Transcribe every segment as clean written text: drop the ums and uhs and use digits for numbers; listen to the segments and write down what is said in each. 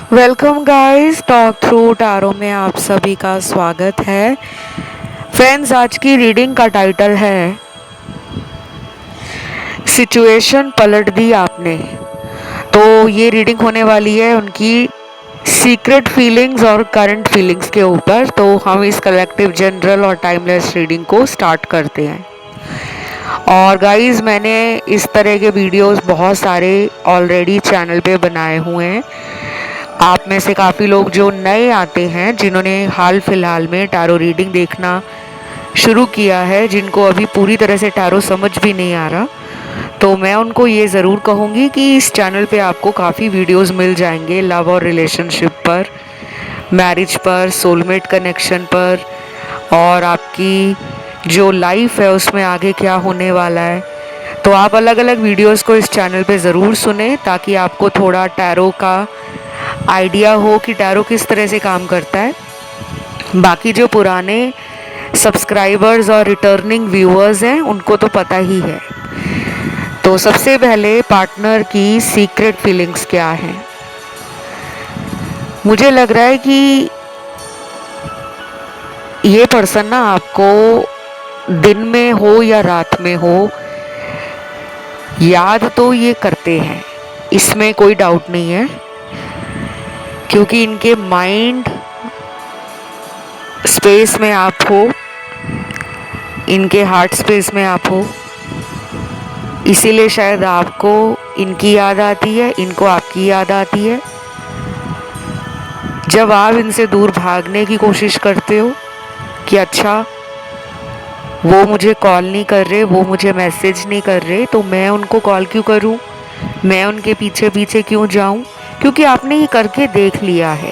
Welcome guys, talk through tarot में आप सभी का स्वागत है। फ्रेंड्स, आज की रीडिंग का टाइटल है सिचुएशन पलट दी आपने। तो ये रीडिंग होने वाली है उनकी सीक्रेट फीलिंग्स और करंट फीलिंग्स के ऊपर। तो हम इस कलेक्टिव जनरल और टाइमलेस रीडिंग को स्टार्ट करते हैं। और गाइस, मैंने इस तरह के वीडियोस बहुत सारे ऑलरेडी चैनल पे बनाए हुए हैं। आप में से काफ़ी लोग जो नए आते हैं, जिन्होंने हाल फिलहाल में टैरो रीडिंग देखना शुरू किया है, जिनको अभी पूरी तरह से टैरो समझ भी नहीं आ रहा, तो मैं उनको ये ज़रूर कहूँगी कि इस चैनल पे आपको काफ़ी वीडियोस मिल जाएंगे लव और रिलेशनशिप पर, मैरिज पर, सोलमेट कनेक्शन पर, और आपकी जो लाइफ है उसमें आगे क्या होने वाला है। तो आप अलग अलग वीडियोस को इस चैनल पे ज़रूर सुने, ताकि आपको थोड़ा टैरो का आइडिया हो कि टैरो किस तरह से काम करता है। बाकी जो पुराने सब्सक्राइबर्स और रिटर्निंग व्यूअर्स हैं, उनको तो पता ही है। तो सबसे पहले पार्टनर की सीक्रेट फीलिंग्स क्या हैं। मुझे लग रहा है कि ये पर्सन ना आपको दिन में हो या रात में हो, याद तो ये करते हैं, इसमें कोई डाउट नहीं है, क्योंकि इनके माइंड स्पेस में आप हो, इनके हार्ट स्पेस में आप हो, इसीलिए शायद आपको इनकी याद आती है, इनको आपकी याद आती है। जब आप इनसे दूर भागने की कोशिश करते हो कि अच्छा वो मुझे कॉल नहीं कर रहे, वो मुझे मैसेज नहीं कर रहे, तो मैं उनको कॉल क्यों करूं, मैं उनके पीछे पीछे क्यों जाऊं, क्योंकि आपने ये करके देख लिया है।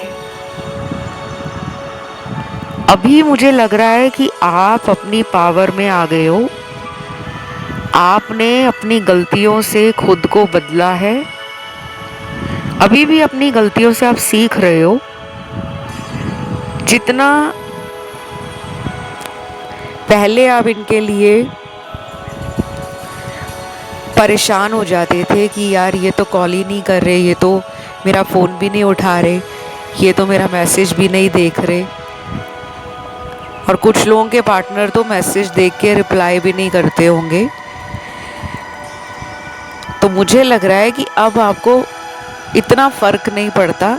अभी मुझे लग रहा है कि आप अपनी पावर में आ गए हो, आपने अपनी गलतियों से खुद को बदला है, अभी भी अपनी गलतियों से आप सीख रहे हो। जितना पहले आप इनके लिए परेशान हो जाते थे कि यार ये तो कॉल ही नहीं कर रहे, ये तो मेरा फ़ोन भी नहीं उठा रहे, ये तो मेरा मैसेज भी नहीं देख रहे, और कुछ लोगों के पार्टनर तो मैसेज देख के रिप्लाई भी नहीं करते होंगे। तो मुझे लग रहा है कि अब आपको इतना फ़र्क नहीं पड़ता।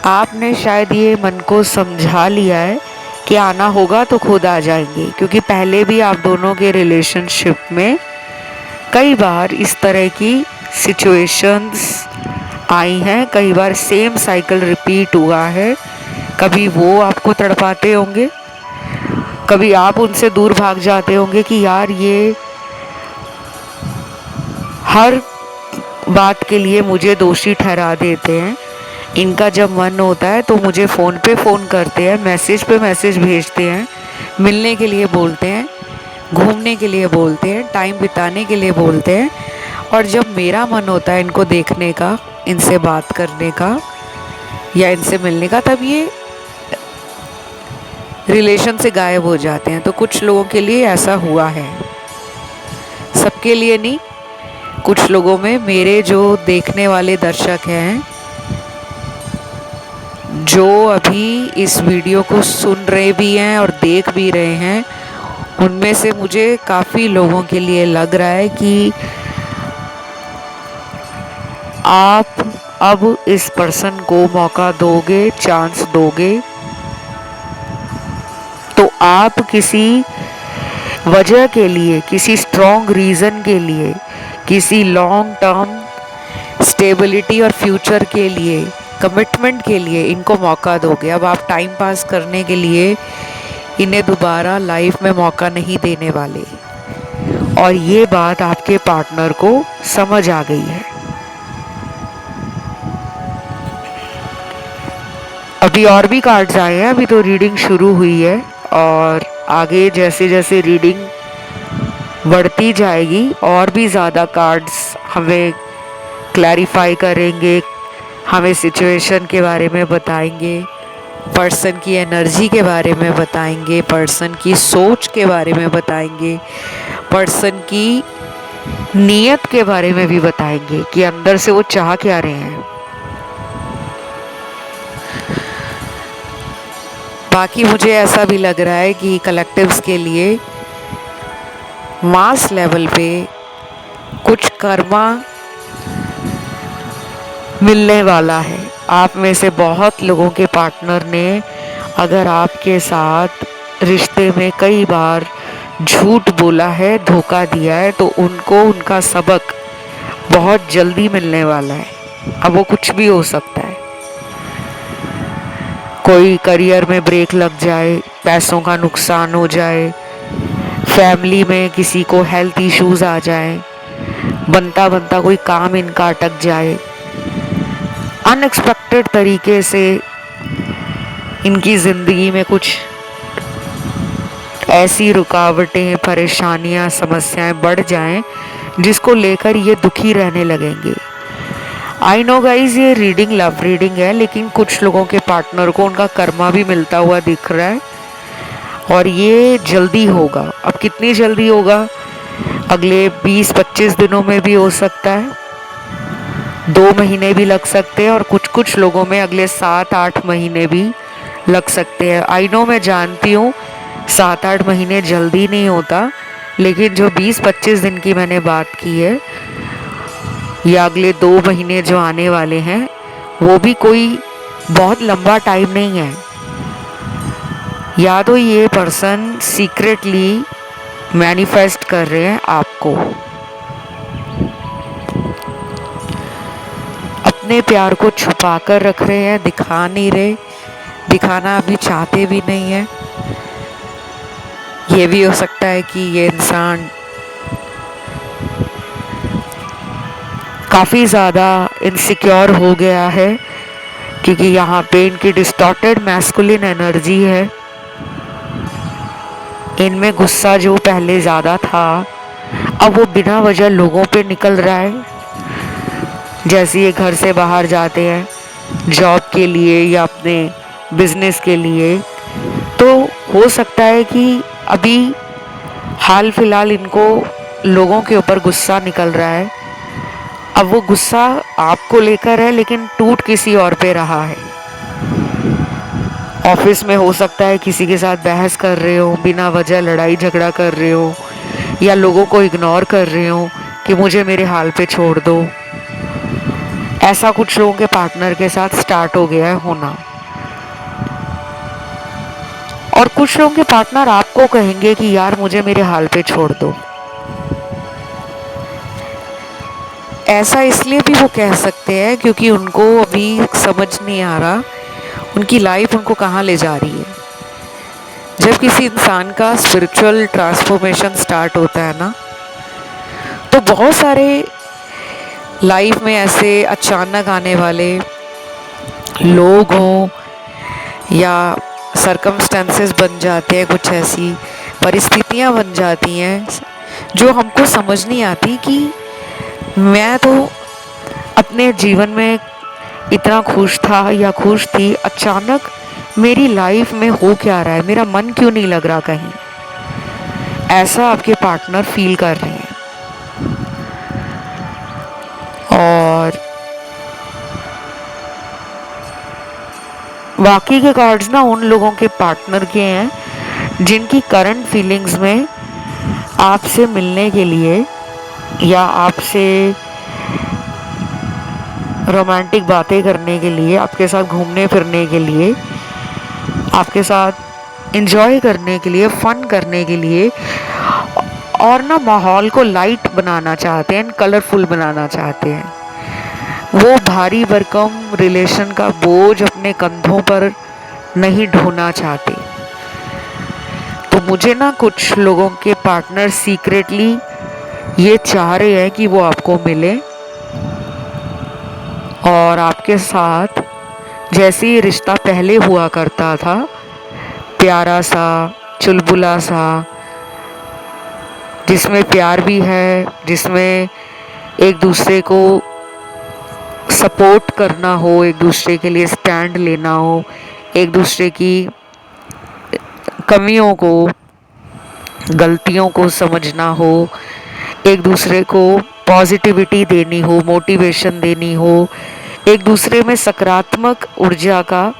आपने शायद ये मन को समझा लिया है कि आना होगा तो खुद आ जाएंगे, क्योंकि पहले भी आप दोनों के रिलेशनशिप में कई बार इस तरह की सिचुएशंस आई हैं, कई बार सेम साइकिल रिपीट हुआ है। कभी वो आपको तड़पाते होंगे, कभी आप उनसे दूर भाग जाते होंगे कि यार ये हर बात के लिए मुझे दोषी ठहरा देते हैं। इनका जब मन होता है तो मुझे फ़ोन पे फ़ोन करते हैं, मैसेज पे मैसेज भेजते हैं, मिलने के लिए बोलते हैं, घूमने के लिए बोलते हैं, टाइम बिताने के लिए बोलते हैं, और जब मेरा मन होता है इनको देखने का, इनसे बात करने का या इनसे मिलने का, तब ये रिलेशन से गायब हो जाते हैं। तो कुछ लोगों के लिए ऐसा हुआ है, सबके लिए नहीं। कुछ लोगों में, मेरे जो देखने वाले दर्शक हैं, जो अभी इस वीडियो को सुन रहे भी हैं और देख भी रहे हैं, उनमें से मुझे काफ़ी लोगों के लिए लग रहा है कि आप अब इस पर्सन को मौका दोगे, चांस दोगे, तो आप किसी वजह के लिए, किसी स्ट्रॉन्ग रीज़न के लिए, किसी लॉन्ग टर्म स्टेबिलिटी और फ्यूचर के लिए, कमिटमेंट के लिए इनको मौका दोगे। अब आप टाइम पास करने के लिए इन्हें दोबारा लाइफ में मौका नहीं देने वाले, और ये बात आपके पार्टनर को समझ आ गई है। अभी और भी कार्ड्स आए हैं, अभी तो रीडिंग शुरू हुई है, और आगे जैसे जैसे रीडिंग बढ़ती जाएगी और भी ज़्यादा कार्ड्स हमें क्लैरिफाई करेंगे, हमें सिचुएशन के बारे में बताएंगे, पर्सन की एनर्जी के बारे में बताएंगे, पर्सन की सोच के बारे में बताएंगे, पर्सन की नीयत के बारे में भी बताएंगे कि अंदर से वो चाह क्या रहे हैं। बाकी मुझे ऐसा भी लग रहा है कि कलेक्टिव्स के लिए मास लेवल पे कुछ कर्मा मिलने वाला है। आप में से बहुत लोगों के पार्टनर ने अगर आपके साथ रिश्ते में कई बार झूठ बोला है, धोखा दिया है, तो उनको उनका सबक बहुत जल्दी मिलने वाला है। अब वो कुछ भी हो सकता है, कोई करियर में ब्रेक लग जाए, पैसों का नुकसान हो जाए, फैमिली में किसी को हेल्थ इश्यूज आ जाए, बनता बनता कोई काम इनका अटक जाए, अनएक्सपेक्टेड तरीके से इनकी ज़िंदगी में कुछ ऐसी रुकावटें, परेशानियां, समस्याएं बढ़ जाएं जिसको लेकर ये दुखी रहने लगेंगे। आई नो गाइज, ये रीडिंग लव रीडिंग है, लेकिन कुछ लोगों के पार्टनर को उनका कर्मा भी मिलता हुआ दिख रहा है और ये जल्दी होगा। अब कितनी जल्दी होगा? अगले 20-25 दिनों में भी हो सकता है, 2 महीने भी लग सकते हैं, और कुछ कुछ लोगों में अगले 7-8 महीने भी लग सकते हैं। आई नो, मैं जानती हूँ 7-8 महीने जल्दी नहीं होता, लेकिन जो 20-25 दिन की मैंने बात की है, या अगले 2 महीने जो आने वाले हैं, वो भी कोई बहुत लंबा टाइम नहीं है। या तो ये पर्सन सीक्रेटली मैनिफेस्ट कर रहे हैं आपको, अपने प्यार को छुपा कर रख रहे हैं, दिखा नहीं रहे, दिखाना अभी चाहते भी नहीं है। ये भी हो सकता है कि ये इंसान काफ़ी ज़्यादा इनसिक्योर हो गया है, क्योंकि यहाँ पे इनकी डिस्टॉर्टेड मैस्कुलिन एनर्जी है। इनमें गुस्सा जो पहले ज़्यादा था, अब वो बिना वजह लोगों पे निकल रहा है। जैसे ये घर से बाहर जाते हैं जॉब के लिए या अपने बिजनेस के लिए, तो हो सकता है कि अभी हाल फिलहाल इनको लोगों के ऊपर गुस्सा निकल रहा है। अब वो गुस्सा आपको लेकर है, लेकिन टूट किसी और पे रहा है। ऑफिस में हो सकता है किसी के साथ बहस कर रहे हो, बिना वजह लड़ाई झगड़ा कर रहे हो, या लोगों को इग्नोर कर रहे हो कि मुझे मेरे हाल पे छोड़ दो। ऐसा कुछ लोगों के पार्टनर के साथ स्टार्ट हो गया है होना। और कुछ लोगों के पार्टनर आपको कहेंगे कि यार मुझे मेरे हाल पे छोड़ दो। ऐसा इसलिए भी वो कह सकते हैं क्योंकि उनको अभी समझ नहीं आ रहा उनकी लाइफ उनको कहाँ ले जा रही है। जब किसी इंसान का स्पिरिचुअल ट्रांसफॉर्मेशन स्टार्ट होता है ना, तो बहुत सारे लाइफ में ऐसे अचानक आने वाले लोग हों या सरकमस्टेंसेस बन जाते हैं, कुछ ऐसी परिस्थितियाँ बन जाती हैं जो हमको समझ नहीं आती कि मैं तो अपने जीवन में इतना खुश था या खुश थी, अचानक मेरी लाइफ में हो क्या रहा है, मेरा मन क्यों नहीं लग रहा कहीं। ऐसा आपके पार्टनर फील कर रहे हैं। और बाकी के कार्ड्स ना उन लोगों के पार्टनर के हैं जिनकी करंट फीलिंग्स में आपसे मिलने के लिए या आपसे रोमांटिक बातें करने के लिए, आपके साथ घूमने फिरने के लिए, आपके साथ एंजॉय करने के लिए, फन करने के लिए, और ना माहौल को लाइट बनाना चाहते हैं, कलरफुल बनाना चाहते हैं। वो भारी भरकम रिलेशन का बोझ अपने कंधों पर नहीं ढोना चाहते। तो मुझे ना कुछ लोगों के पार्टनर सीक्रेटली ये चाह रहे हैं कि वो आपको मिले और आपके साथ जैसे ये रिश्ता पहले हुआ करता था, प्यारा सा, चुलबुला सा, जिसमें प्यार भी है, जिसमें एक दूसरे को सपोर्ट करना हो, एक दूसरे के लिए स्टैंड लेना हो, एक दूसरे की कमियों को, गलतियों को समझना हो, एक दूसरे को पॉजिटिविटी देनी हो, मोटिवेशन देनी हो, एक दूसरे में सकारात्मक ऊर्जा का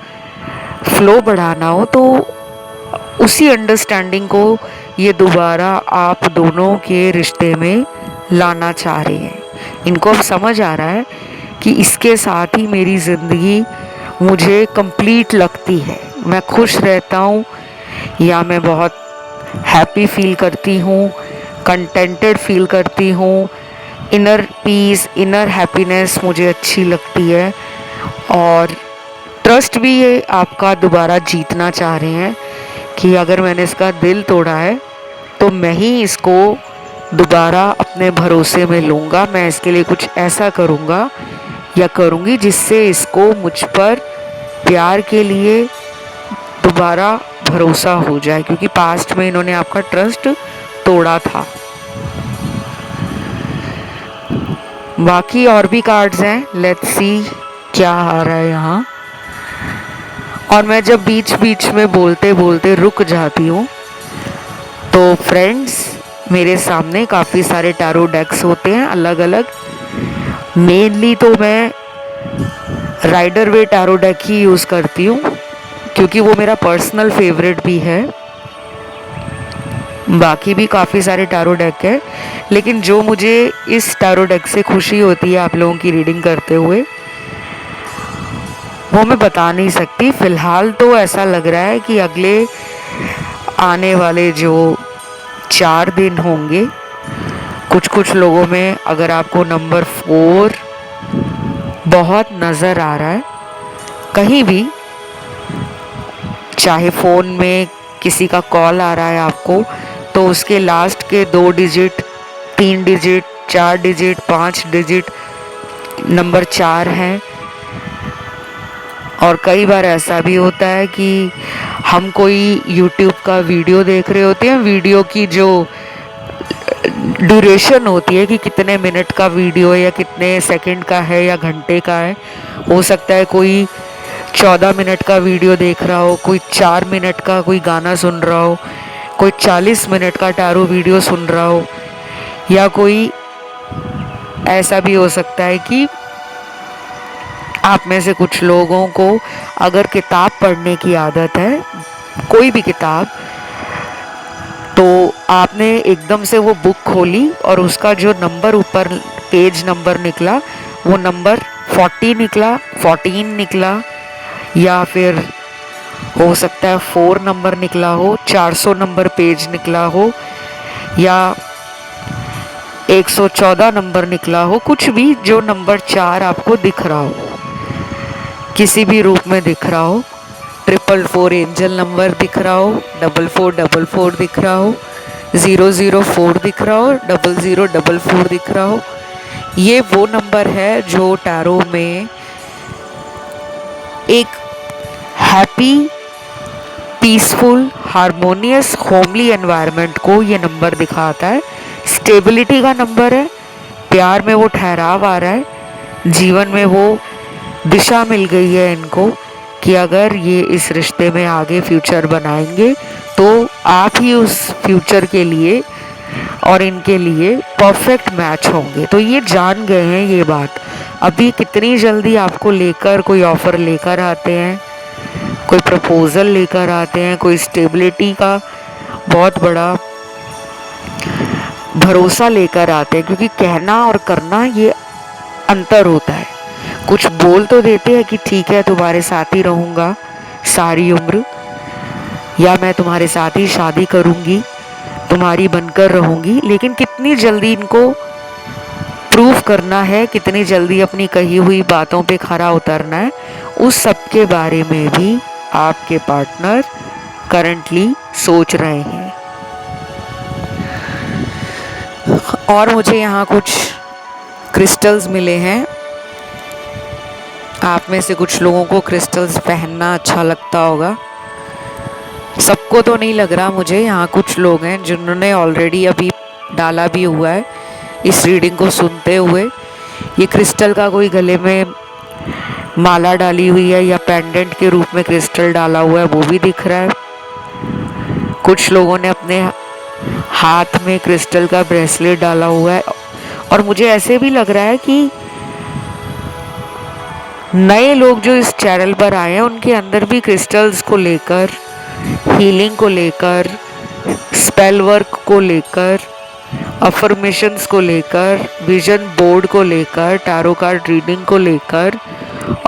फ्लो बढ़ाना हो तो उसी अंडरस्टैंडिंग को ये दोबारा आप दोनों के रिश्ते में लाना चाह रहे हैं। इनको अब समझ आ रहा है कि इसके साथ ही मेरी ज़िंदगी मुझे कंप्लीट लगती है, मैं खुश रहता हूँ या मैं बहुत हैप्पी फील करती हूँ, कंटेंटेड फील करती हूँ, इनर पीस, इनर हैप्पीनेस मुझे अच्छी लगती है। और ट्रस्ट भी ये आपका दोबारा जीतना चाह रहे हैं कि अगर मैंने इसका दिल तोड़ा है तो मैं ही इसको दोबारा अपने भरोसे में लूँगा, मैं इसके लिए कुछ ऐसा करूँगा या करूँगी जिससे इसको मुझ पर प्यार के लिए दोबारा भरोसा हो जाए, क्योंकि पास्ट में इन्होंने आपका ट्रस्ट तोड़ा था। बाकी और भी कार्ड्स हैं, लेट्स सी क्या आ रहा है यहाँ। और मैं जब बीच बीच में बोलते बोलते रुक जाती हूँ तो फ्रेंड्स, मेरे सामने काफ़ी सारे टैरो डेक्स होते हैं अलग अलग। मेनली तो मैं राइडर वे टैरो डेक ही यूज़ करती हूँ क्योंकि वो मेरा पर्सनल फेवरेट भी है। बाकी भी काफ़ी सारे टैरो डेक है, लेकिन जो मुझे इस टैरो डेक से खुशी होती है आप लोगों की रीडिंग करते हुए, वो मैं बता नहीं सकती। फ़िलहाल तो ऐसा लग रहा है कि अगले आने वाले जो 4 दिन होंगे, कुछ लोगों में अगर आपको नंबर 4 बहुत नज़र आ रहा है कहीं भी, चाहे फ़ोन में किसी का कॉल आ रहा है आपको तो उसके लास्ट के 2 digit, 3 digit, 4 digit, 5 digit number 4 हैं। और कई बार ऐसा भी होता है कि हम कोई YouTube का वीडियो देख रहे होते हैं, वीडियो की जो ड्यूरेशन होती है कि कितने मिनट का वीडियो है या कितने सेकंड का है या घंटे का है, हो सकता है कोई 14 मिनट का वीडियो देख रहा हो, कोई 4 मिनट का कोई गाना सुन रहा हो, कोई 40 मिनट का टैरो वीडियो सुन रहा हो, या कोई ऐसा भी हो सकता है कि आप में से कुछ लोगों को अगर किताब पढ़ने की आदत है, कोई भी किताब, तो आपने एकदम से वो बुक खोली और उसका जो नंबर ऊपर पेज नंबर निकला वो नंबर 40 निकला, 14 निकला, या फिर हो सकता है 4 नंबर निकला हो, 400 नंबर पेज निकला हो, या 114 नंबर निकला हो, कुछ भी जो नंबर 4 आपको दिख रहा हो, किसी भी रूप में दिख रहा हो, 444 एंजल नंबर दिख रहा हो, 4444 दिख रहा हो, 004 दिख रहा हो, 0044 दिख रहा हो, ये वो नंबर है जो टैरो में एक happy, peaceful, harmonious, homely environment को ये नंबर दिखाता है। स्टेबिलिटी का नंबर है, प्यार में वो ठहराव आ रहा है, जीवन में वो दिशा मिल गई है इनको कि अगर ये इस रिश्ते में आगे फ्यूचर बनाएंगे तो आप ही उस फ्यूचर के लिए और इनके लिए परफेक्ट मैच होंगे। तो ये जान गए हैं ये बात। अभी कितनी जल्दी आपको लेकर कोई ऑफ़र लेकर आते हैं, कोई प्रपोज़ल लेकर आते हैं, कोई स्टेबिलिटी का बहुत बड़ा भरोसा लेकर आते हैं, क्योंकि कहना और करना ये अंतर होता है। कुछ बोल तो देते हैं कि ठीक है तुम्हारे साथ ही रहूँगा सारी उम्र, या मैं तुम्हारे साथ ही शादी करूँगी, तुम्हारी बनकर रहूँगी, लेकिन कितनी जल्दी इनको प्रूव करना है, कितनी जल्दी अपनी कही हुई बातों पे खरा उतरना है, उस सब के बारे में भी आपके पार्टनर करंटली सोच रहे हैं। और मुझे यहाँ कुछ क्रिस्टल्स मिले हैं। आप में से कुछ लोगों को क्रिस्टल्स पहनना अच्छा लगता होगा, सबको तो नहीं लग रहा मुझे। यहाँ कुछ लोग हैं जिन्होंने ऑलरेडी अभी डाला भी हुआ है इस रीडिंग को सुनते हुए। ये क्रिस्टल का कोई गले में माला डाली हुई है या पेंडेंट के रूप में क्रिस्टल डाला हुआ है, वो भी दिख रहा है। कुछ लोगों ने अपने हाथ में क्रिस्टल का ब्रेसलेट डाला हुआ है, और मुझे ऐसे भी लग रहा है कि नए लोग जो इस चैनल पर आए हैं उनके अंदर भी क्रिस्टल्स को लेकर, हीलिंग को लेकर, स्पेल वर्क को लेकर, अफर्मेशंस को लेकर, विजन बोर्ड को लेकर, टैरो कार्ड रीडिंग को लेकर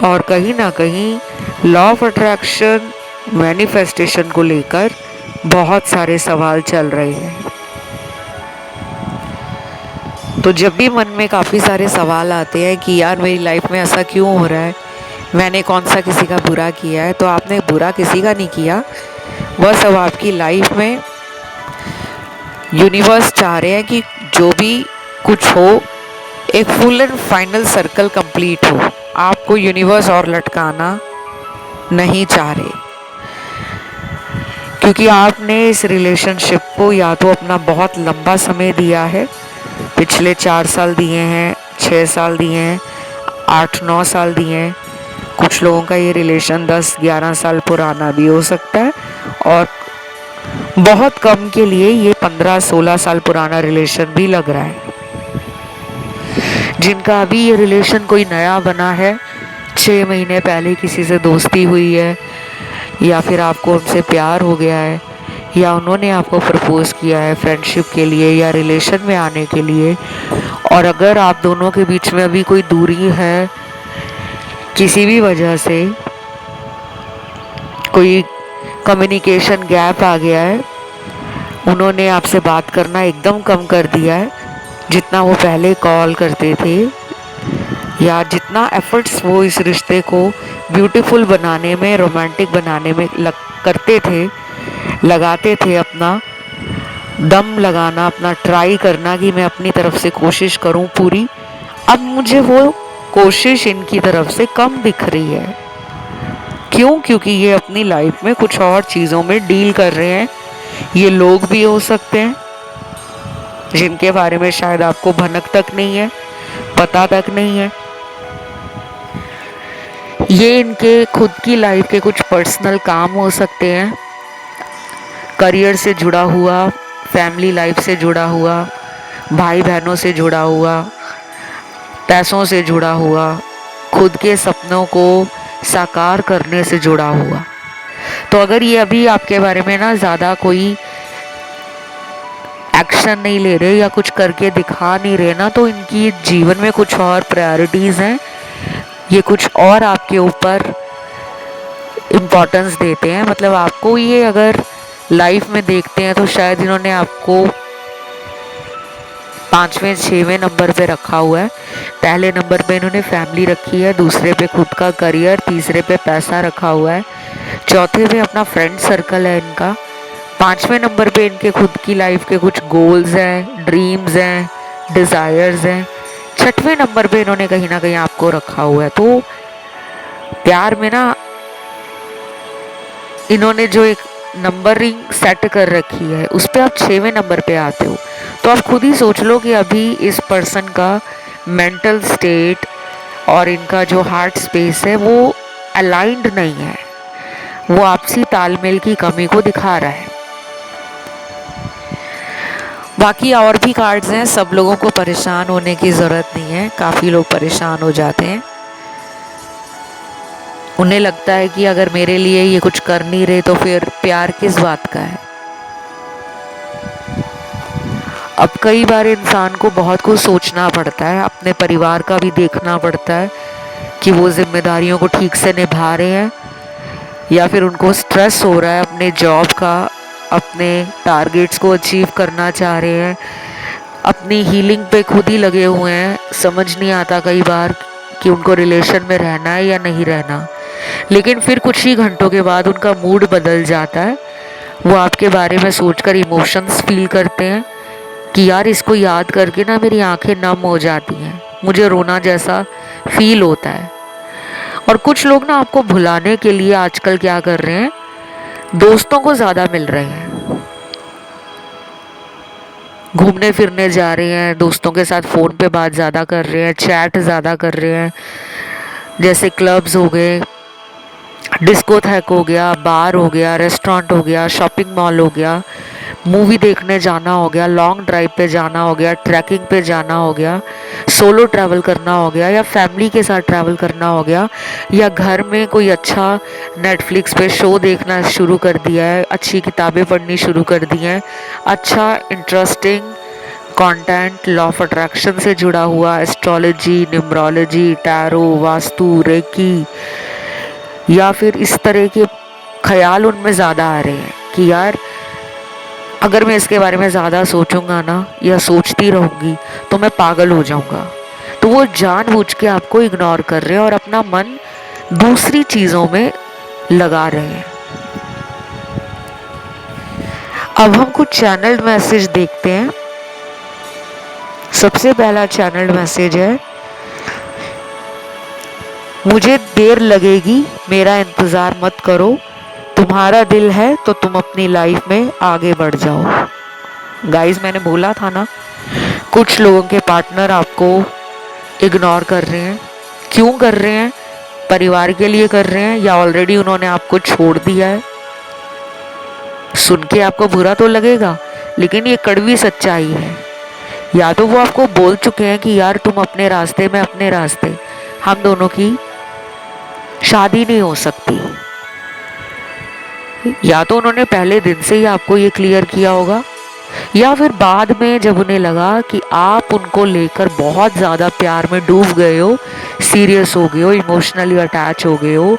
और कहीं ना कहीं लॉ ऑफ अट्रैक्शन, मैनिफेस्टेशन को लेकर बहुत सारे सवाल चल रहे हैं। तो जब भी मन में काफ़ी सारे सवाल आते हैं कि यार मेरी लाइफ में ऐसा क्यों हो रहा है, मैंने कौन सा किसी का बुरा किया है, तो आपने बुरा किसी का नहीं किया। वह सब आपकी लाइफ में यूनिवर्स चाह रहे हैं कि जो भी कुछ हो एक full and final circle complete हो। आपको यूनिवर्स और लटकाना नहीं चाह रहे, क्योंकि आपने इस रिलेशनशिप को या तो अपना बहुत लंबा समय दिया है, पिछले 4 साल दिए हैं, 6 साल दिए हैं, 8-9 साल दिए हैं। कुछ लोगों का ये रिलेशन 10-11 साल पुराना भी हो सकता है और बहुत कम के लिए ये 15-16 साल पुराना रिलेशन भी लग रहा है। जिनका अभी ये रिलेशन कोई नया बना है, 6 महीने पहले किसी से दोस्ती हुई है या फिर आपको उनसे प्यार हो गया है या उन्होंने आपको प्रपोज किया है फ्रेंडशिप के लिए या रिलेशन में आने के लिए, और अगर आप दोनों के बीच में अभी कोई दूरी है, किसी भी वजह से कोई कम्युनिकेशन गैप आ गया है, उन्होंने आपसे बात करना एकदम कम कर दिया है, जितना वो पहले कॉल करते थे या जितना एफर्ट्स वो इस रिश्ते को ब्यूटीफुल बनाने में, रोमांटिक बनाने में करते थे, लगाते थे, अपना दम लगाना, अपना ट्राई करना कि मैं अपनी तरफ से कोशिश करूं पूरी, अब मुझे वो कोशिश इनकी तरफ से कम दिख रही है। क्यों? क्योंकि ये अपनी लाइफ में कुछ और चीज़ों में डील कर रहे हैं। ये लोग भी हो सकते हैं जिनके बारे में शायद आपको भनक तक नहीं है, पता तक नहीं है। ये इनके खुद की लाइफ के कुछ पर्सनल काम हो सकते हैं, करियर से जुड़ा हुआ, फैमिली लाइफ से जुड़ा हुआ, भाई बहनों से जुड़ा हुआ, पैसों से जुड़ा हुआ, खुद के सपनों को साकार करने से जुड़ा हुआ। तो अगर ये अभी आपके बारे में ना ज़्यादा कोई एक्शन नहीं ले रहे या कुछ करके दिखा नहीं रहे ना, तो इनकी जीवन में कुछ और प्रायोरिटीज़ हैं, ये कुछ और आपके ऊपर इम्पोर्टेंस देते हैं। मतलब आपको ये अगर लाइफ में देखते हैं तो शायद इन्होंने आपको 5वें-6वें नंबर पे रखा हुआ है। पहले नंबर पे इन्होंने फैमिली रखी है, दूसरे पे खुद का करियर, तीसरे पे पैसा रखा हुआ है, चौथे पे अपना फ्रेंड सर्कल है इनका, 5वें नंबर पे इनके खुद की लाइफ के कुछ गोल्स हैं, ड्रीम्स हैं, डिज़ायर्स हैं, 6वें नंबर पे इन्होंने कहीं ना कहीं आपको रखा हुआ है। तो प्यार में ना इन्होंने जो एक नंबरिंग सेट कर रखी है उस पर आप 6वें नंबर पे आते हो। तो आप खुद ही सोच लो कि अभी इस पर्सन का मेंटल स्टेट और इनका जो हार्ट स्पेस है वो अलाइंड नहीं है, वो आपसी तालमेल की कमी को दिखा रहा है। बाकी और भी कार्ड्स हैं, सब लोगों को परेशान होने की ज़रूरत नहीं है। काफ़ी लोग परेशान हो जाते हैं, उन्हें लगता है कि अगर मेरे लिए ये कुछ कर नहीं रहे तो फिर प्यार किस बात का है। अब कई बार इंसान को बहुत कुछ सोचना पड़ता है, अपने परिवार का भी देखना पड़ता है कि वो जिम्मेदारियों को ठीक से निभा रहे हैं या फिर उनको स्ट्रेस हो रहा है अपने जॉब का, अपने टारगेट्स को अचीव करना चाह रहे हैं, अपनी हीलिंग पे खुद ही लगे हुए हैं। समझ नहीं आता कई बार कि उनको रिलेशन में रहना है या नहीं रहना, लेकिन फिर कुछ ही घंटों के बाद उनका मूड बदल जाता है। वो आपके बारे में सोचकर इमोशंस फील करते हैं कि यार इसको याद करके ना मेरी आंखें नम हो जाती हैं, मुझे रोना जैसा फील होता है। और कुछ लोग ना आपको भुलाने के लिए आजकल क्या कर रहे हैं, दोस्तों को ज़्यादा मिल रहे हैं, घूमने फिरने जा रहे हैं, दोस्तों के साथ फ़ोन पे बात ज़्यादा कर रहे हैं, चैट ज़्यादा कर रहे हैं। जैसे क्लब्स हो गए, डिस्कोथेक हो गया, बार हो गया, रेस्टोरेंट हो गया, शॉपिंग मॉल हो गया, मूवी देखने जाना हो गया, लॉन्ग ड्राइव पे जाना हो गया, ट्रैकिंग पे जाना हो गया, सोलो ट्रैवल करना हो गया, या फैमिली के साथ ट्रैवल करना हो गया, या घर में कोई अच्छा नेटफ्लिक्स पे शो देखना शुरू कर दिया है, अच्छी किताबें पढ़नी शुरू कर दी हैं, अच्छा interesting content law of attraction से जुड़ा हुआ, astrology, numerology, tarot, vastu, reiki, या फिर इस तरह के ख्याल उनमें ज़्यादा आ रहे हैं कि यार अगर मैं इसके बारे में ज़्यादा सोचूंगा ना या सोचती रहूँगी तो मैं पागल हो जाऊँगा, तो वो जानबूझ के आपको इग्नोर कर रहे हैं और अपना मन दूसरी चीज़ों में लगा रहे हैं। अब हम कुछ चैनल्ड मैसेज देखते हैं। सबसे पहला चैनल्ड मैसेज है, मुझे देर लगेगी, मेरा इंतज़ार मत करो, तुम्हारा दिल है तो तुम अपनी लाइफ में आगे बढ़ जाओ। गाइस, मैंने बोला था ना, कुछ लोगों के पार्टनर आपको इग्नोर कर रहे हैं। क्यों कर रहे हैं? परिवार के लिए कर रहे हैं या ऑलरेडी उन्होंने आपको छोड़ दिया है। सुन के आपको बुरा तो लगेगा, लेकिन ये कड़वी सच्चाई है। या तो वो आपको बोल चुके हैं कि यार तुम अपने रास्ते में अपने रास्ते, हम दोनों की शादी नहीं हो सकती, या तो उन्होंने पहले दिन से ही आपको ये क्लियर किया होगा, या फिर बाद में जब उन्हें लगा कि आप उनको लेकर बहुत ज़्यादा प्यार में डूब गए हो, सीरियस हो गए हो, इमोशनली अटैच हो गए हो,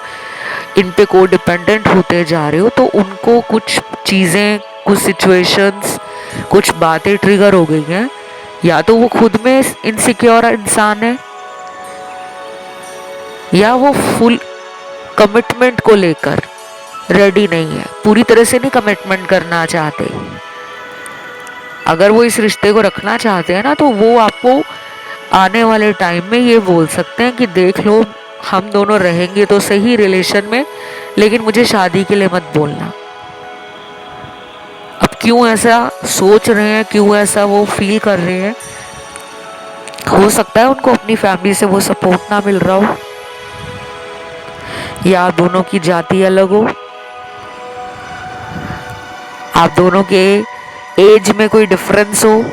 इन पे को डिपेंडेंट होते जा रहे हो, तो उनको कुछ चीज़ें, कुछ सिचुएशंस, कुछ बातें ट्रिगर हो गई हैं। या तो वो खुद में इनसिक्योर इंसान है, या वो फुल कमिटमेंट को लेकर रेडी नहीं है, पूरी तरह से नहीं कमिटमेंट करना चाहते। अगर वो इस रिश्ते को रखना चाहते हैं ना, तो वो आपको आने वाले टाइम में ये बोल सकते हैं कि देख लो, हम दोनों रहेंगे तो सही रिलेशन में, लेकिन मुझे शादी के लिए मत बोलना। अब क्यों ऐसा सोच रहे हैं, क्यों ऐसा वो फील कर रहे हैं? हो सकता है उनको अपनी फैमिली से वो सपोर्ट ना मिल रहा हो, या आप दोनों की जाति अलग हो, आप दोनों के एज में कोई डिफरेंस हो,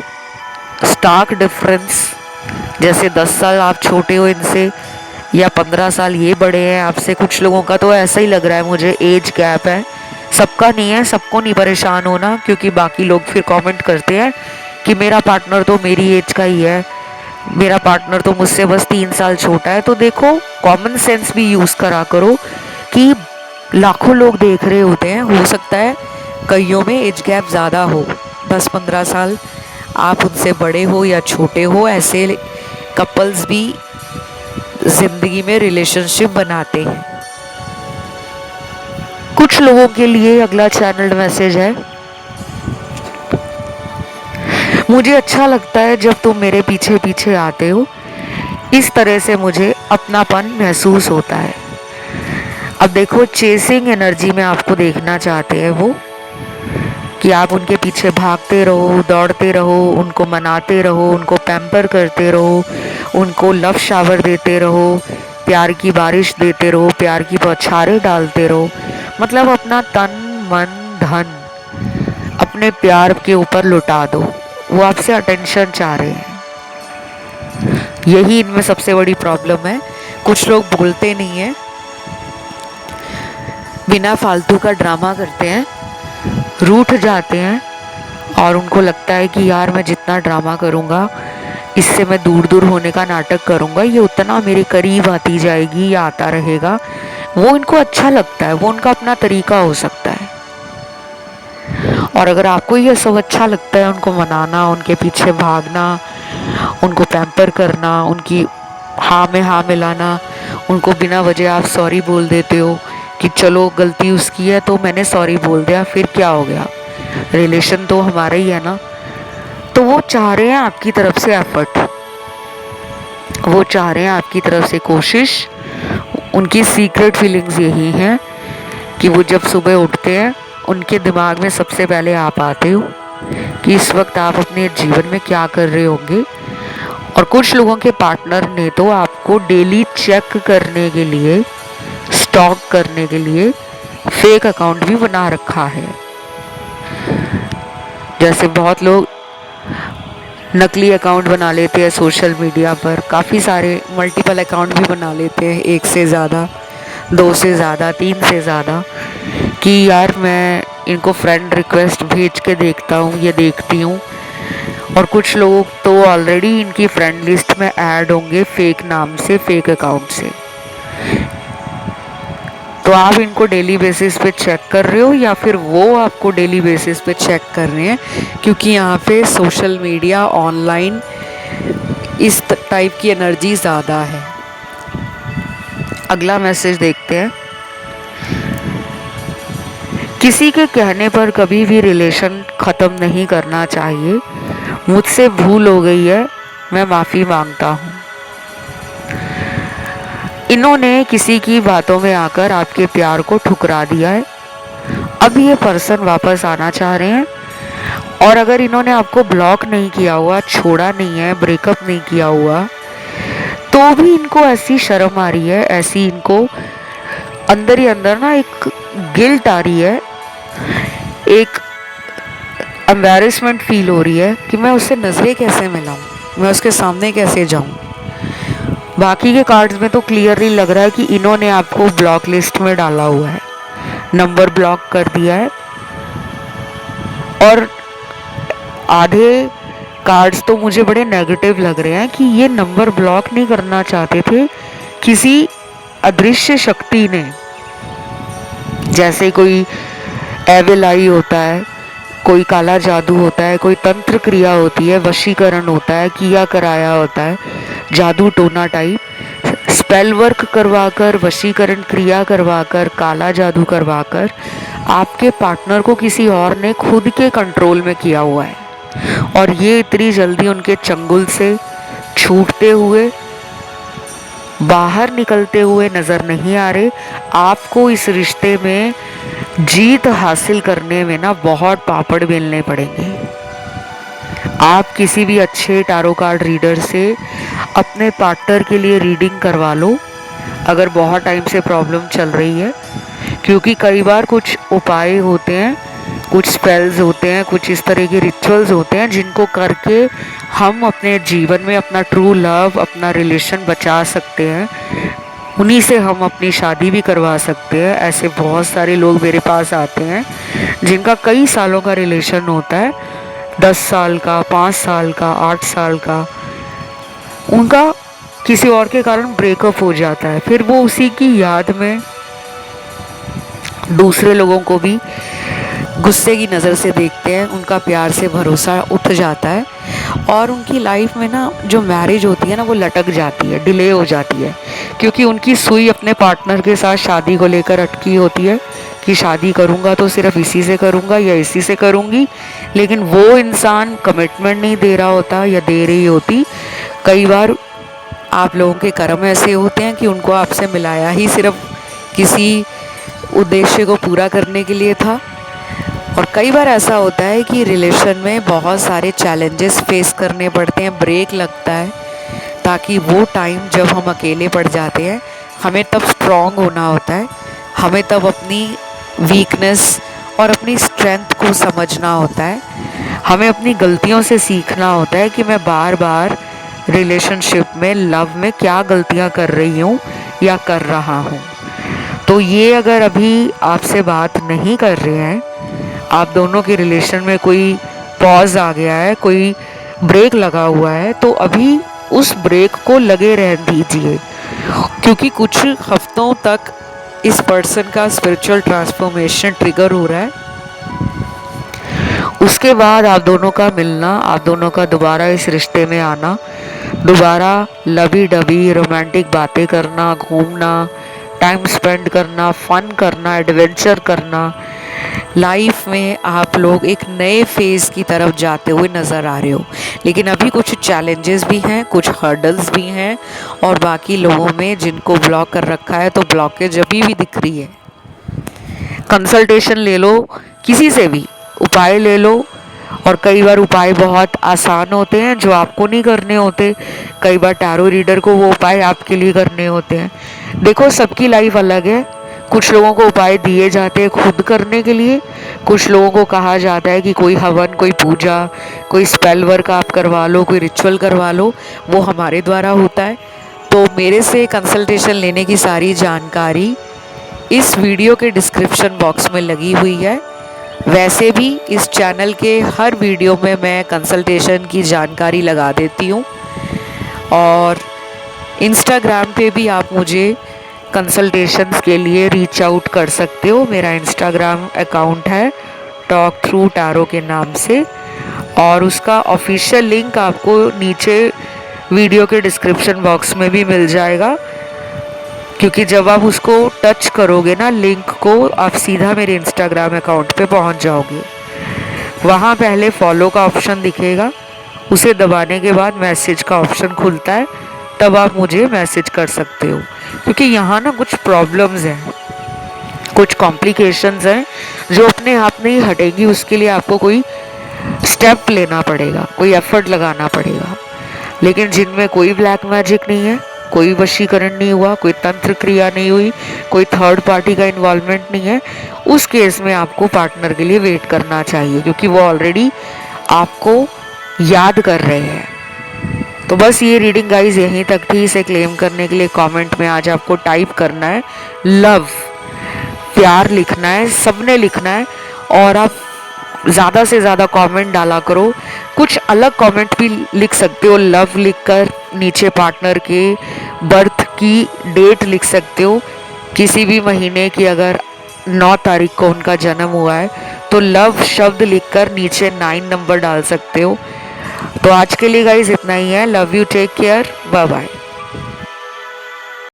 स्टार्क डिफरेंस, जैसे 10 साल आप छोटे हो इनसे या 15 साल ये बड़े हैं आपसे। कुछ लोगों का तो ऐसा ही लग रहा है मुझे, एज गैप है। सबका नहीं है, सबको नहीं परेशान होना, क्योंकि बाकी लोग फिर कमेंट करते हैं कि मेरा पार्टनर तो मेरी एज का ही है, मेरा पार्टनर तो मुझसे बस 3 साल छोटा है। तो देखो, कॉमन सेंस भी यूज़ करा करो कि लाखों लोग देख रहे होते हैं, हो सकता है कईयों में एज गैप ज़्यादा हो, 10-15 साल आप उनसे बड़े हो या छोटे हो। ऐसे कपल्स भी ज़िंदगी में रिलेशनशिप बनाते हैं। कुछ लोगों के लिए अगला चैनल मैसेज है, मुझे अच्छा लगता है जब तुम मेरे पीछे पीछे आते हो, इस तरह से मुझे अपनापन महसूस होता है। अब देखो, चेसिंग एनर्जी में आपको देखना चाहते हैं वो, कि आप उनके पीछे भागते रहो, दौड़ते रहो, उनको मनाते रहो, उनको पैम्पर करते रहो, उनको लव शावर देते रहो, प्यार की बारिश देते रहो, प्यार की बौछारें डालते रहो, मतलब अपना तन मन धन अपने प्यार के ऊपर लुटा दो। वो आपसे अटेंशन चाह रहे हैं, यही इनमें सबसे बड़ी प्रॉब्लम है। कुछ लोग बोलते नहीं है, बिना फालतू का ड्रामा करते हैं, रूठ जाते हैं, और उनको लगता है कि यार मैं जितना ड्रामा करूँगा, इससे मैं दूर दूर होने का नाटक करूँगा, ये उतना मेरे करीब आती जाएगी या आता रहेगा। वो इनको अच्छा लगता है, वो उनका अपना तरीका हो सकता है। और अगर आपको ये सब अच्छा लगता है, उनको मनाना, उनके पीछे भागना, उनको पैम्पर करना, उनकी हाँ में हाँ मिलाना, उनको बिना वजह आप सॉरी बोल देते हो कि चलो गलती उसकी है तो मैंने सॉरी बोल दिया, फिर क्या हो गया, रिलेशन तो हमारा ही है ना। तो वो चाह रहे हैं आपकी तरफ से एफर्ट, वो चाह रहे हैं आपकी तरफ से कोशिश। उनकी सीक्रेट फीलिंग्स यही हैं कि वो जब सुबह उठते हैं, उनके दिमाग में सबसे पहले आप आते हो कि इस वक्त आप अपने जीवन में क्या कर रहे होंगे। और कुछ लोगों के पार्टनर ने तो आपको डेली चेक करने के लिए, स्टॉक करने के लिए फेक अकाउंट भी बना रखा है। जैसे बहुत लोग नकली अकाउंट बना लेते हैं सोशल मीडिया पर, काफ़ी सारे मल्टीपल अकाउंट भी बना लेते हैं, एक से ज़्यादा, दो से ज़्यादा, तीन से ज़्यादा, कि यार मैं इनको फ्रेंड रिक्वेस्ट भेज के देखता हूँ, ये देखती हूँ। और कुछ लोग तो ऑलरेडी इनकी फ्रेंड लिस्ट में ऐड होंगे फेक नाम से, फेक अकाउंट से। तो आप इनको डेली बेसिस पे चेक कर रहे हो या फिर वो आपको डेली बेसिस पे चेक कर रहे हैं, क्योंकि यहाँ पे सोशल मीडिया, ऑनलाइन इस टाइप की एनर्जी ज़्यादा है। अगला मैसेज देखते हैं। किसी के कहने पर कभी भी रिलेशन ख़त्म नहीं करना चाहिए। मुझसे भूल हो गई है, मैं माफ़ी मांगता हूँ। इन्होंने किसी की बातों में आकर आपके प्यार को ठुकरा दिया है। अब ये पर्सन वापस आना चाह रहे हैं, और अगर इन्होंने आपको ब्लॉक नहीं किया हुआ, छोड़ा नहीं है, ब्रेकअप नहीं किया हुआ, तो भी इनको ऐसी शर्म आ रही है, ऐसी इनको अंदर ही अंदर ना एक गिल्ट आ रही है, एक एम्बैरेसमेंट फील हो रही है कि मैं उससे नज़रें कैसे मिलाऊं, मैं उसके सामने कैसे जाऊं। बाकी के कार्ड्स में तो क्लियरली लग रहा है कि इन्होंने आपको ब्लॉक लिस्ट में डाला हुआ है, नंबर ब्लॉक कर दिया है। और आधे कार्ड्स तो मुझे बड़े नेगेटिव लग रहे हैं कि ये नंबर ब्लॉक नहीं करना चाहते थे, किसी अदृश्य शक्ति ने, जैसे कोई एविल आई होता है, कोई काला जादू होता है, कोई तंत्र क्रिया होती है, वशीकरण होता है, किया कराया होता है, जादू टोना टाइप, स्पेल वर्क करवाकर, वशीकरण क्रिया करवाकर, काला जादू करवाकर आपके पार्टनर को किसी और ने खुद के कंट्रोल में किया हुआ है। और ये इतनी जल्दी उनके चंगुल से छूटते हुए, बाहर निकलते हुए नज़र नहीं आ रहे। आपको इस रिश्ते में जीत हासिल करने में ना बहुत पापड़ बेलने पड़ेंगे। आप किसी भी अच्छे टारो कार्ड रीडर से अपने पार्टनर के लिए रीडिंग करवा लो, अगर बहुत टाइम से प्रॉब्लम चल रही है, क्योंकि कई बार कुछ उपाय होते हैं, कुछ स्पेल्स होते हैं, कुछ इस तरह के रिचुअल्स होते हैं जिनको करके हम अपने जीवन में अपना ट्रू लव, अपना रिलेशन बचा सकते हैं। उन्हीं से हम अपनी शादी भी करवा सकते हैं। ऐसे बहुत सारे लोग मेरे पास आते हैं जिनका कई सालों का रिलेशन होता है, 10 साल का, 5 साल का, 8 साल का, उनका किसी और के कारण ब्रेकअप हो जाता है। फिर वो उसी की याद में दूसरे लोगों को भी गुस्से की नज़र से देखते हैं, उनका प्यार से भरोसा उठ जाता है, और उनकी लाइफ में ना जो मैरिज होती है ना वो लटक जाती है, डिले हो जाती है, क्योंकि उनकी सुई अपने पार्टनर के साथ शादी को लेकर अटकी होती है कि शादी करूँगा तो सिर्फ इसी से करूँगा या इसी से करूँगी, लेकिन वो इंसान कमिटमेंट नहीं दे रहा होता या दे रही होती। कई बार आप लोगों के कर्म ऐसे होते हैं कि उनको आपसे मिलाया ही सिर्फ किसी उद्देश्य को पूरा करने के लिए था। और कई बार ऐसा होता है कि रिलेशन में बहुत सारे चैलेंजेस फेस करने पड़ते हैं, ब्रेक लगता है, ताकि वो टाइम जब हम अकेले पड़ जाते हैं, हमें तब स्ट्रॉन्ग होना होता है, हमें तब अपनी वीकनेस और अपनी स्ट्रेंथ को समझना होता है, हमें अपनी गलतियों से सीखना होता है कि मैं बार बार रिलेशनशिप में, लव में क्या गलतियां कर रही हूँ या कर रहा हूँ। तो ये अगर अभी आपसे बात नहीं कर रहे हैं, आप दोनों के रिलेशन में कोई पॉज आ गया है, कोई ब्रेक लगा हुआ है, तो अभी उस ब्रेक को लगे रहने दीजिए, क्योंकि कुछ हफ्तों तक इस पर्सन का स्पिरिचुअल ट्रांसफॉर्मेशन ट्रिगर हो रहा है। उसके बाद आप दोनों का मिलना, आप दोनों का दोबारा इस रिश्ते में आना, दोबारा लवी डबी रोमांटिक बातें करना, घूमना, टाइम स्पेंड करना, फन करना, एडवेंचर करना, लाइफ में आप लोग एक नए फेज़ की तरफ जाते हुए नज़र आ रहे हो। लेकिन अभी कुछ चैलेंजेस भी हैं, कुछ हर्डल्स भी हैं, और बाकी लोगों में जिनको ब्लॉक कर रखा है तो ब्लॉकेज अभी भी दिख रही है। कंसल्टेशन ले लो, किसी से भी उपाय ले लो, और कई बार उपाय बहुत आसान होते हैं जो आपको नहीं करने होते, कई बार टैरो रीडर को वो उपाय आपके लिए करने होते हैं। देखो, सबकी लाइफ अलग है, कुछ लोगों को उपाय दिए जाते हैं खुद करने के लिए, कुछ लोगों को कहा जाता है कि कोई हवन, कोई पूजा, कोई स्पेल वर्क आप करवा लो, कोई रिचुअल करवा लो, वो हमारे द्वारा होता है। तो मेरे से कंसल्टेशन लेने की सारी जानकारी इस वीडियो के डिस्क्रिप्शन बॉक्स में लगी हुई है। वैसे भी इस चैनल के हर वीडियो में मैं कंसल्टेशन की जानकारी लगा देती हूँ, और इंस्टाग्राम पे भी आप मुझे कंसल्टेशंस के लिए रीच आउट कर सकते हो। मेरा इंस्टाग्राम अकाउंट है टॉक थ्रू टैरो के नाम से, और उसका ऑफिशियल लिंक आपको नीचे वीडियो के डिस्क्रिप्शन बॉक्स में भी मिल जाएगा, क्योंकि जब आप उसको टच करोगे ना लिंक को, आप सीधा मेरे इंस्टाग्राम अकाउंट पे पहुंच जाओगे। वहाँ पहले फॉलो का ऑप्शन दिखेगा, उसे दबाने के बाद मैसेज का ऑप्शन खुलता है, तब आप मुझे मैसेज कर सकते हो। क्योंकि यहाँ ना कुछ प्रॉब्लम्स हैं, कुछ कॉम्प्लिकेशंस हैं जो अपने आप नहीं हटेंगी, उसके लिए आपको कोई स्टेप लेना पड़ेगा, कोई एफर्ट लगाना पड़ेगा। लेकिन जिनमें कोई ब्लैक मैजिक नहीं है, कोई वशीकरण नहीं हुआ, कोई तंत्र क्रिया नहीं हुई, कोई थर्ड पार्टी का इन्वॉल्वमेंट नहीं है, उस केस में आपको पार्टनर के लिए वेट करना चाहिए, क्योंकि वो ऑलरेडी आपको याद कर रहे हैं। तो बस ये रीडिंग गाइज यहीं तक थी। इसे क्लेम करने के लिए कमेंट में आज आपको टाइप करना है लव, प्यार लिखना है, सबने लिखना है, और आप ज़्यादा से ज़्यादा कमेंट डाला करो। कुछ अलग कमेंट भी लिख सकते हो लव लिखकर, नीचे पार्टनर के बर्थ की डेट लिख सकते हो, किसी भी महीने की, अगर 9 तारीख को उनका जन्म हुआ है तो लव शब्द लिखकर नीचे 9 नंबर डाल सकते हो। तो आज के लिए गाइज इतना ही है। Love you, take care, bye bye.